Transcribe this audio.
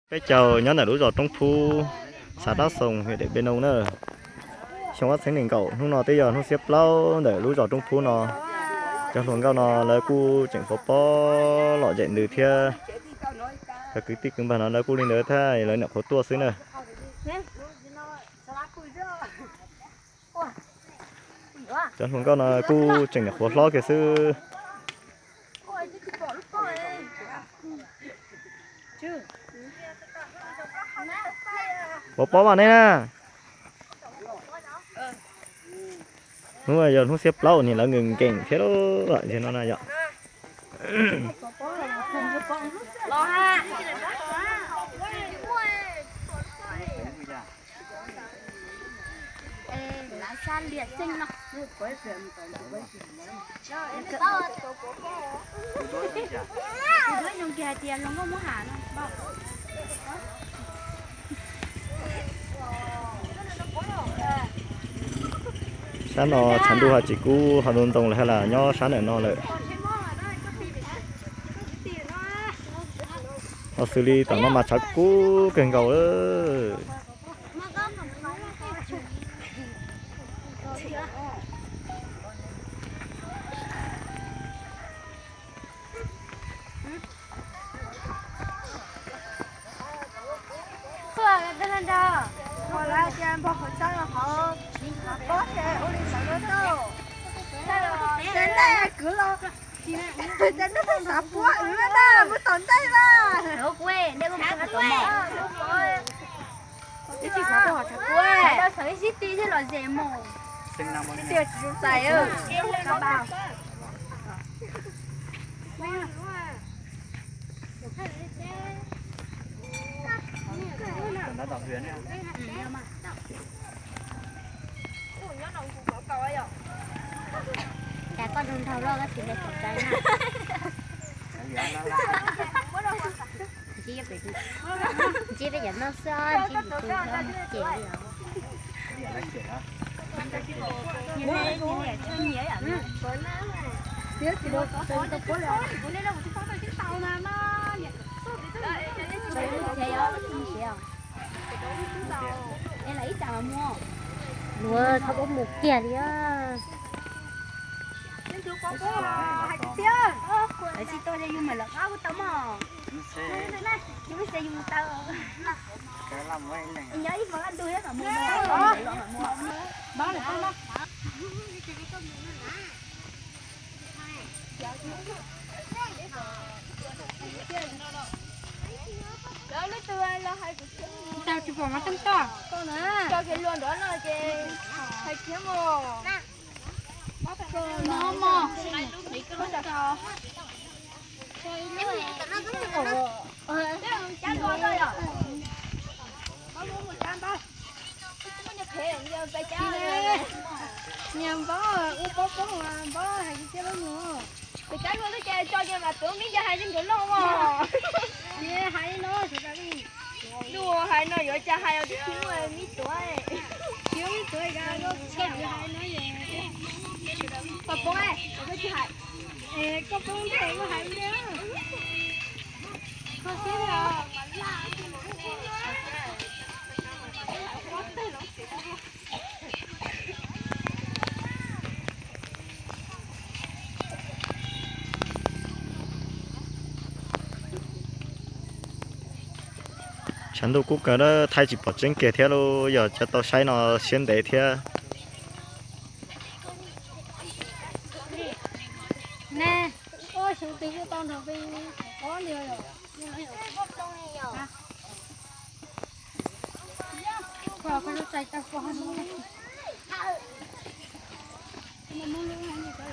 cái chầu nhớ là đủ rồi trong phu xã đá sông huyện để bên ông nữa trong các thánh đình cậu lúc nào tới giờ nó xếp lâu để đủ rồi trong phu nó cho luôn cao nó lấy cu chỉnh phố bó lọ dậy từ thia cái cứ tích cứng bà nó lấy cu lên nữa thay lấy nạp phố tua xứ nữa cho luôn cao nó cu chỉnh phố lo cái xứ bó vào đây nè đúng rồi giờ nó xếp lâu thì là ngừng kèn thế đó lại thì nó là vậy san liệt sinh nó đứa nhung kia tiền nó không muốn hả nó sáng nó chăn đua chỉ cú họ đồn tổng hay là nho sáng này nó lại họ xử lý tao nó mà chắc cú kèn cầu đó Đến nó phải sắp quá nữa đó, mới tận đây là. Ở quê, đây không phải tận mỏ. Cái gì sắp quá sắp quê. Đó thấy city thế là dễ mồ. Sinh năm bao nhiêu? Tiêu chỉ dài ơ. Nó bao. nó đọc huyền nha. Cả con đừng thầu lo cái chuyện này sắp trái nào. Chị bây giờ nó sơn, chị bị tụi không chị rồi. Nhìn này chân nhớ à? Tiếc thì đâu có tôi đâu có rồi. Bữa nay đâu có chúng tôi chiếc tàu mà nó. Đây thấy không? Chị không? Em lấy ít tàu mua. Mua không có một kia đi á. Hai cái tiền. Đấy chị tôi đây dùng mà lợn áo của tấm à. Này, chúng mình sẽ dùng tờ. Cái làm vậy này. Anh nhớ ít mà ăn đuôi hết cả mua. Đó là con đó. Đó lấy tươi là hai cái. Tao chỉ bỏ nó tăng to. Con à. Cho cái luôn đó là cái hai kiếm mồ. Nó mò. Nó chặt cho. Chán rồi rồi à? Có muốn một chán bao? Có nhập thể giờ phải chán rồi. Nhầm bó, bó mà hay cái đó nữa. Cái chán luôn nó chơi cho mà tưởng biết cho hai chân chuẩn luôn mà. Nè hai nó thì ta đi. Đùa hai nó rồi cha hai ở thiếu rồi mít tuổi. Thiếu mít tuổi ra nó chết hai nó vậy. Bà bố ơi, bà chị Hải. Ê, có bố thầy của Hải nữa. Con xếp rồi. chẳng đâu cũng cái đó thay chỉ bỏ chân kia theo luôn giờ cho tao sai nó xuyên để theo Nè, ôi sự tình của con rồi vì có nhiều rồi. Qua con nó chạy tao qua nó. Nó muốn luôn hay gì vậy?